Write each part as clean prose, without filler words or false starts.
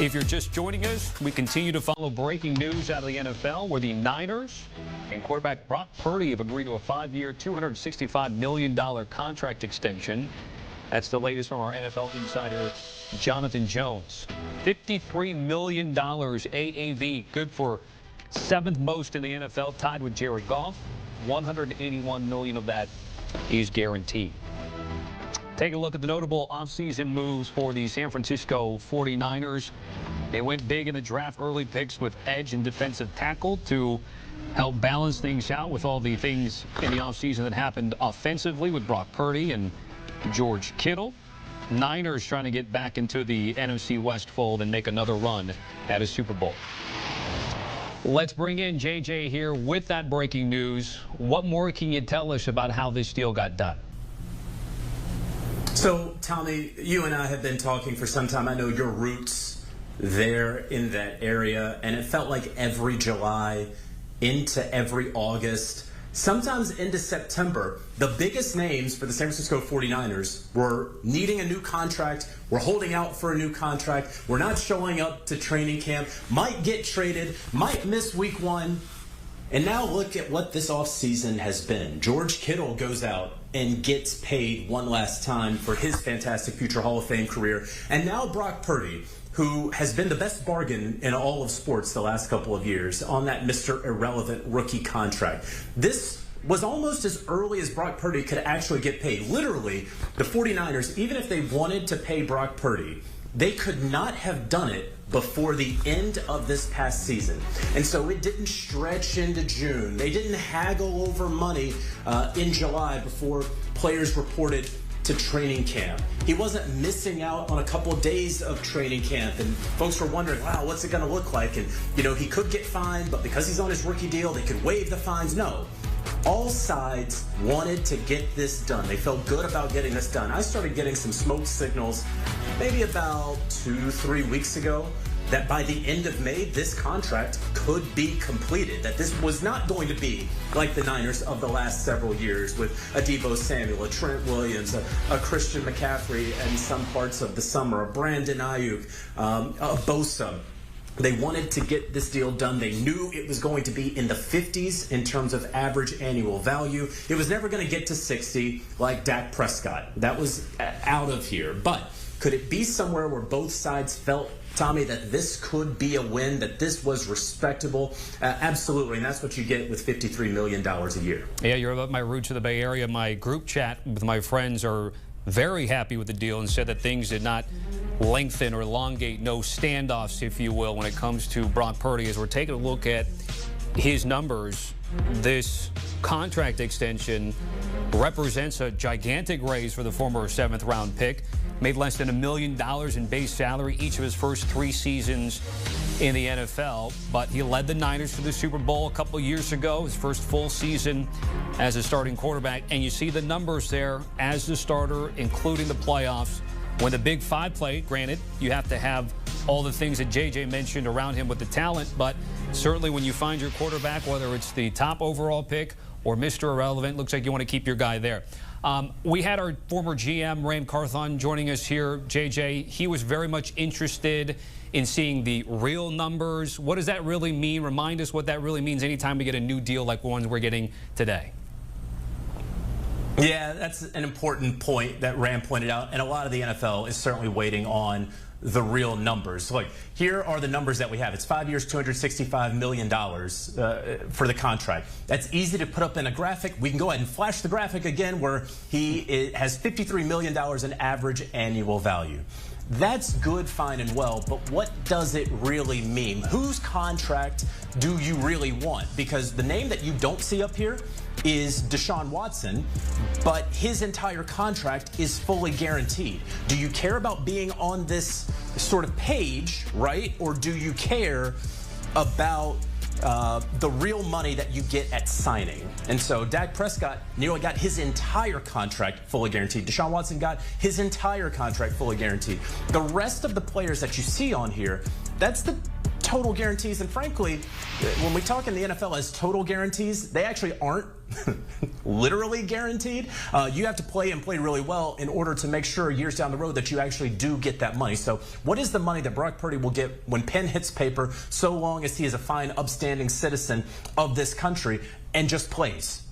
If you're just joining us, we continue to follow breaking news out of the NFL where the Niners and quarterback Brock Purdy have agreed to a 5-year, $265 million contract extension. That's the latest from our NFL insider, Jonathan Jones. $53 million AAV, good for 7th most in the NFL, tied with Jared Goff. $181 million of that is guaranteed. Take a look at the notable offseason moves for the San Francisco 49ers. They went big in the draft, early picks with edge and defensive tackle to help balance things out with all the things in the offseason that happened offensively with Brock Purdy and George Kittle. Niners trying to get back into the NFC West fold and make another run at a Super Bowl. Let's bring in JJ here with that breaking news. What more can you tell us about how this deal got done? So, Tommy, you and I have been talking for some time. I know your roots there in that area, and it felt like every July into every August, sometimes into September, the biggest names for the San Francisco 49ers were needing a new contract, were holding out for a new contract, were not showing up to training camp, might get traded, might miss week 1. And now look at what this offseason has been. George Kittle goes out and gets paid one last time for his fantastic future Hall of Fame career. And now Brock Purdy, who has been the best bargain in all of sports the last couple of years, on that Mr. Irrelevant rookie contract. This was almost as early as Brock Purdy could actually get paid. Literally, the 49ers, even if they wanted to pay Brock Purdy, they could not have done it before the end of this past season. And so it didn't stretch into June. They didn't haggle over money in July before players reported to training camp. He wasn't missing out on a couple of days of training camp, and folks were wondering, wow, what's it going to look like? And, you know, he could get fined, but because he's on his rookie deal, they could waive the fines. No. All sides wanted to get this done. They felt good about getting this done. I started getting some smoke signals maybe about 2-3 weeks ago that by the end of May, this contract could be completed, that this was not going to be like the Niners of the last several years with a Deebo Samuel, a Trent Williams, a Christian McCaffrey in some parts of the summer, a Brandon Ayuk, a Bosa. They wanted to get this deal done. They knew it was going to be in the 50s in terms of average annual value. It was never going to get to 60 like Dak Prescott. That was out of here. But could it be somewhere where both sides felt, Tommy, that this could be a win, that this was respectable? Absolutely, and that's what you get with $53 million a year. Yeah, you're about my roots of the Bay Area. My group chat with my friends are very happy with the deal and said that things did not lengthen or elongate, no standoffs, if you will, when it comes to Brock Purdy. As we're taking a look at his numbers, this contract extension represents a gigantic raise for the former 7th-round pick. Made less than $1 million in base salary each of his first 3 seasons in the NFL, but he led the Niners to the Super Bowl a couple years ago, his first full season as a starting quarterback, and you see the numbers there as the starter, including the playoffs. When the Big 5 play, granted, you have to have all the things that JJ mentioned around him with the talent, but certainly when you find your quarterback, whether it's the top overall pick or Mr. Irrelevant, looks like you want to keep your guy there. We had our former GM, Ram Carthon, joining us here. JJ, he was very much interested in seeing the real numbers. What does that really mean? Remind us what that really means anytime we get a new deal like the ones we're getting today. Yeah, that's an important point that Ram pointed out, and a lot of the NFL is certainly waiting on the real numbers. Look, here are the numbers that we have. It's 5 years, $265 million for the contract. That's easy to put up in a graphic. We can go ahead and flash the graphic again where he has $53 million in average annual value. That's good, fine, and well, but what does it really mean? Whose contract do you really want? Because the name that you don't see up here is Deshaun Watson, but his entire contract is fully guaranteed. Do you care about being on this sort of page, right? Or do you care about the real money that you get at signing? And so Dak Prescott nearly got his entire contract fully guaranteed. Deshaun Watson got his entire contract fully guaranteed. The rest of the players that you see on here, that's the total guarantees. And frankly, when we talk in the NFL as total guarantees, they actually aren't literally guaranteed. You have to play and play really well in order to make sure years down the road that you actually do get that money. So what is the money that Brock Purdy will get when pen hits paper, so long as he is a fine, upstanding citizen of this country and just plays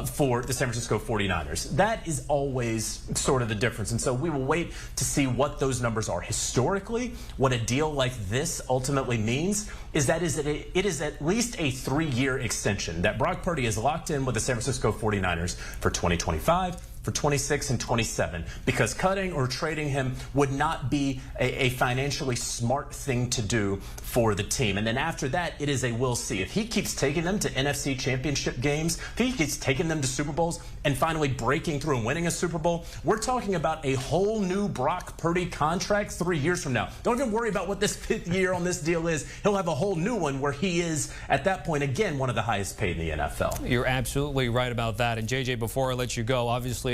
for the San Francisco 49ers? That is always sort of the difference. And so we will wait to see what those numbers are. Historically, what a deal like this ultimately means is that it is at least a 3-year extension that Brock Purdy is locked in with the San Francisco 49ers for 2025, for 26 and 27, because cutting or trading him would not be a financially smart thing to do for the team. And then after that, it is a we'll see. If he keeps taking them to NFC championship games, if he keeps taking them to Super Bowls and finally breaking through and winning a Super Bowl, we're talking about a whole new Brock Purdy contract 3 years from now. Don't even worry about what this 5th year on this deal is. He'll have a whole new one where he is, at that point, again, one of the highest paid in the NFL. You're absolutely right about that. And JJ, before I let you go, obviously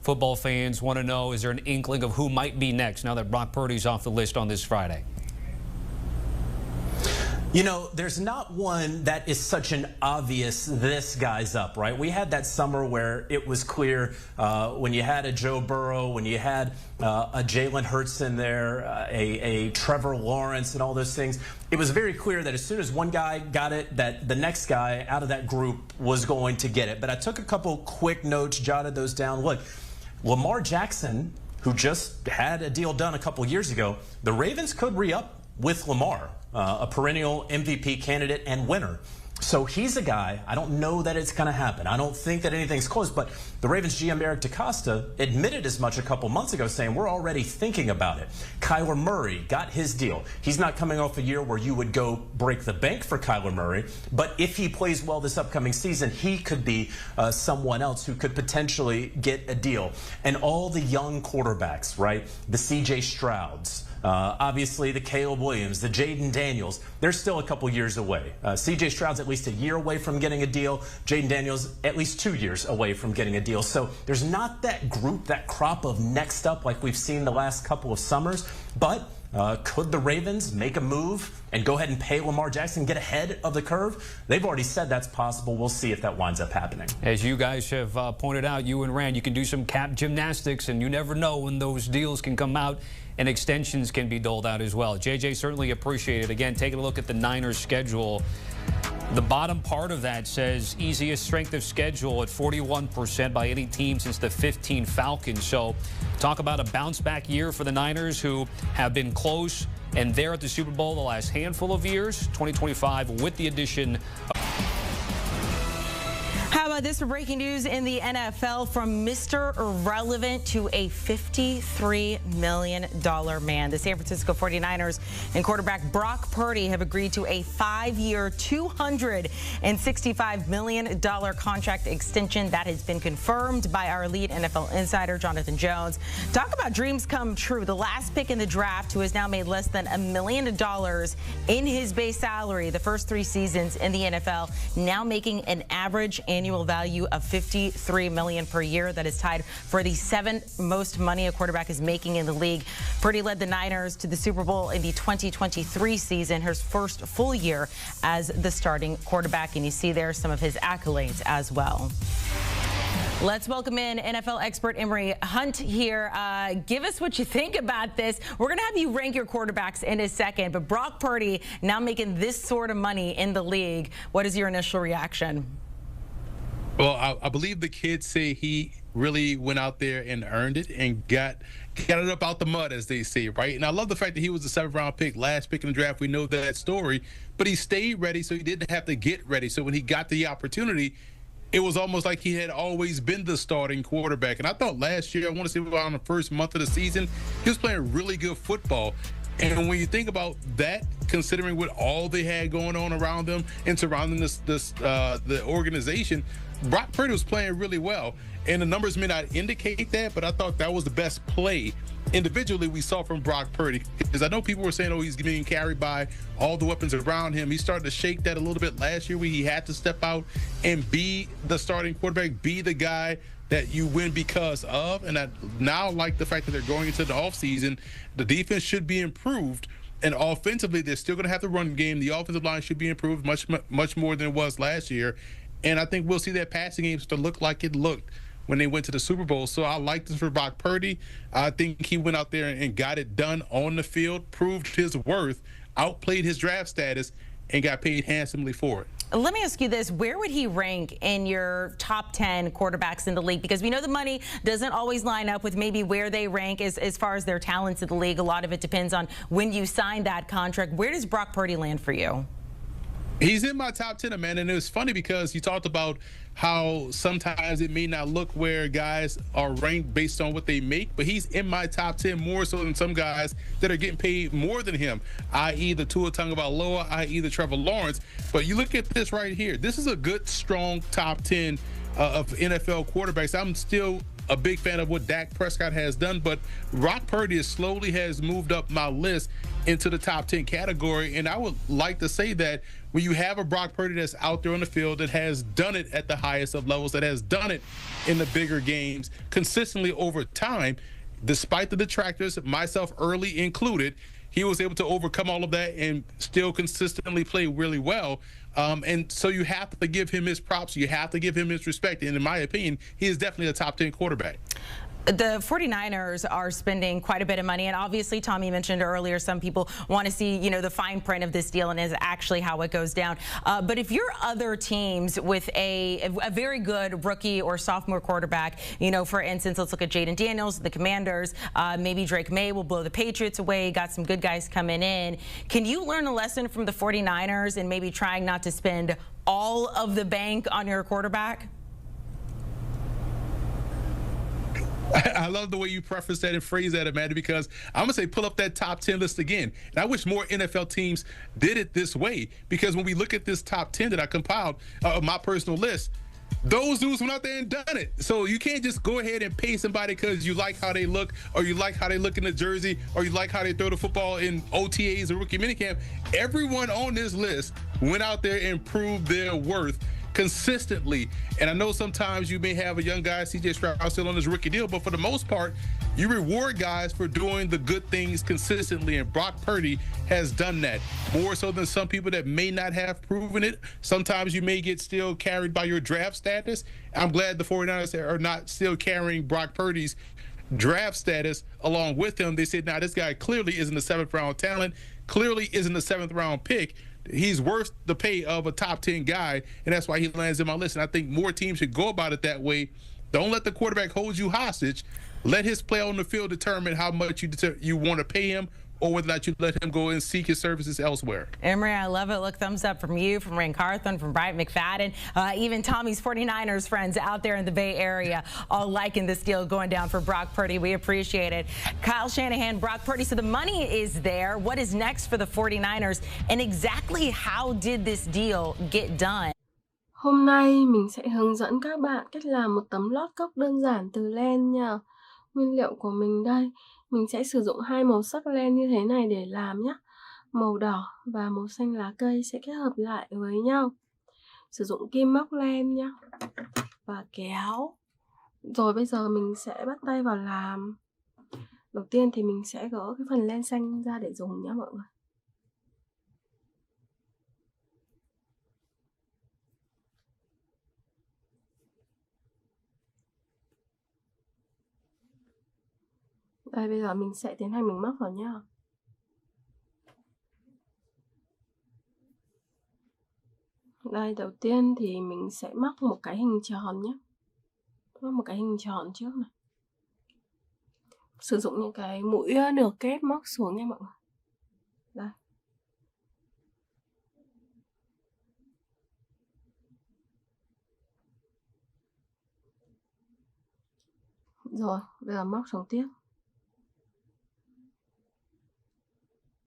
football fans want to know, is there an inkling of who might be next now that Brock Purdy's off the list on this Friday? You know, there's not one that is such an obvious this guy's up, right? We had that summer where it was clear when you had a Joe Burrow, when you had a Jalen Hurts in there, a Trevor Lawrence and all those things. It was very clear that as soon as one guy got it, that the next guy out of that group was going to get it. But I took a couple quick notes, jotted those down. Look, Lamar Jackson, who just had a deal done a couple years ago, the Ravens could re-up with Lamar, a perennial MVP candidate and winner. So he's a guy, I don't know that it's going to happen. I don't think that anything's close, but the Ravens GM Eric DeCosta admitted as much a couple months ago, saying we're already thinking about it. Kyler Murray got his deal. He's not coming off a year where you would go break the bank for Kyler Murray, but if he plays well this upcoming season, he could be someone else who could potentially get a deal. And all the young quarterbacks, right? The CJ Strouds, obviously the Caleb Williams, the Jayden Daniels, they're still a couple years away. CJ Stroud's at least a year away from getting a deal. Jayden Daniels at least 2 years away from getting a deal. So there's not that group, that crop of next up like we've seen the last couple of summers. But could the Ravens make a move and go ahead and pay Lamar Jackson, get ahead of the curve? They've already said that's possible. We'll see if that winds up happening. As you guys have pointed out, you and Rand, you can do some cap gymnastics, and you never know when those deals can come out and extensions can be doled out as well. JJ, certainly appreciate it. Again, taking a look at the Niners schedule. The bottom part of that says easiest strength of schedule at 41% by any team since the 15 Falcons. So talk about a bounce back year for the Niners, who have been close and there at the Super Bowl the last handful of years. 2025 with the addition of... How about this for breaking news in the NFL? From Mr. Irrelevant to a $53 million man. The San Francisco 49ers and quarterback Brock Purdy have agreed to a 5-year, $265 million contract extension that has been confirmed by our lead NFL insider, Jonathan Jones. Talk about dreams come true. The last pick in the draft, who has now made less than $1 million in his base salary the first 3 seasons in the NFL, now making an average annual value of $53 million per year. That is tied for the 7th most money a quarterback is making in the league. Purdy led the Niners to the Super Bowl in the 2023 season, his first full year as the starting quarterback, and you see there some of his accolades as well. Let's welcome in NFL expert Emory Hunt here. Give us what you think about this. We're going to have you rank your quarterbacks in a second, but Brock Purdy now making this sort of money in the league. What is your initial reaction? Well, I believe the kids say he really went out there and earned it and got it up out the mud, as they say, right? And I love the fact that he was the 7th-round pick, last pick in the draft. We know that story, but he stayed ready, so he didn't have to get ready. So when he got the opportunity, it was almost like he had always been the starting quarterback. And I thought last year, I want to say around the first month of the season, he was playing really good football. And when you think about that, considering what all they had going on around them and surrounding the organization, Brock Purdy was playing really well. And the numbers may not indicate that, but I thought that was the best play individually we saw from Brock Purdy. Because I know people were saying, oh, he's being carried by all the weapons around him. He started to shake that a little bit last year where he had to step out and be the starting quarterback, be the guy that you win because of. And I now like the fact that they're going into the offseason. The defense should be improved. And offensively, they're still going to have to run game. The offensive line should be improved much more than it was last year. And I think we'll see that passing game to look like it looked when they went to the Super Bowl. So I like this for Brock Purdy. I think he went out there and got it done on the field, proved his worth, outplayed his draft status, and got paid handsomely for it. Let me ask you this. Where would he rank in your top 10 quarterbacks in the league? Because we know the money doesn't always line up with maybe where they rank as far as their talents in the league. A lot of it depends on when you sign that contract. Where does Brock Purdy land for you? He's in my top 10, man, and it was funny because you talked about how sometimes it may not look where guys are ranked based on what they make, but he's in my top 10 more so than some guys that are getting paid more than him, i.e. the Tua Tagovailoa, i.e. the Trevor Lawrence. But you look at this right here. This is a good, strong top 10 of NFL quarterbacks. I'm still a big fan of what Dak Prescott has done, but Brock Purdy slowly has moved up my list into the top 10 category. And I would like to say that when you have a Brock Purdy that's out there on the field that has done it at the highest of levels, that has done it in the bigger games consistently over time, despite the detractors, myself early included, he was able to overcome all of that and still consistently play really well. And so you have to give him his props. You have to give him his respect. And in my opinion, he is definitely a top 10 quarterback. The 49ers are spending quite a bit of money, and obviously Tommy mentioned earlier some people want to see, you know, the fine print of this deal and is actually how it goes down. But if you're other teams with a very good rookie or sophomore quarterback, you know, for instance, let's look at Jayden Daniels, the Commanders, maybe Drake May will blow the Patriots away, got some good guys coming in. Can you learn a lesson from the 49ers and maybe trying not to spend all of the bank on your quarterback? I love the way you preface that and phrase that, Amanda, because I'm going to say pull up that top 10 list again. And I wish more NFL teams did it this way, because when we look at this top 10 that I compiled, my personal list, those dudes went out there and done it. So you can't just go ahead and pay somebody because you like how they look, or you like how they look in the jersey, or you like how they throw the football in OTAs or rookie minicamp. Everyone on this list went out there and proved their worth consistently. And I know sometimes you may have a young guy, CJ Stroud, still on his rookie deal, but for the most part, you reward guys for doing the good things consistently, and Brock Purdy has done that more so than some people that may not have proven it. Sometimes you may get still carried by your draft status. I'm glad the 49ers are not still carrying Brock Purdy's draft status along with him. They said, now this guy clearly isn't a 7th round talent, clearly isn't a 7th round pick. He's worth the pay of a top 10 guy, and that's why he lands in my list. And I think more teams should go about it that way. Don't let the quarterback hold you hostage. Let his play on the field determine how much you want to pay him, or whether or not you let him go and seek his services elsewhere. Emery, I love it. Look, thumbs up from you, from Ray Carthon, from Bryant McFadden, even Tommy's 49ers friends out there in the Bay Area, all liking this deal going down for Brock Purdy. We appreciate it. Kyle Shanahan, Brock Purdy. So the money is there. What is next for the 49ers? And exactly how did this deal get done? Hôm nay mình sẽ hướng dẫn các bạn cách làm một tấm lót cốc đơn giản từ len nha. Nguyên liệu của mình đây, mình sẽ sử dụng 2 màu sắc len như thế này để làm nhé. Màu đỏ và màu xanh lá cây sẽ kết hợp lại với nhau. Sử dụng kim móc len nhé. Và kéo. Rồi bây giờ mình sẽ bắt tay vào làm. Đầu tiên thì mình sẽ gỡ cái phần len xanh ra để dùng nhé mọi người. Đây, bây giờ mình sẽ tiến hành mình móc vào nhá. Đây, đầu tiên thì mình sẽ móc một cái hình tròn nhé. Móc một cái hình tròn trước này. Sử dụng những cái mũi nửa kép móc xuống nha mọi người. Đây. Rồi, bây giờ móc xuống tiếp.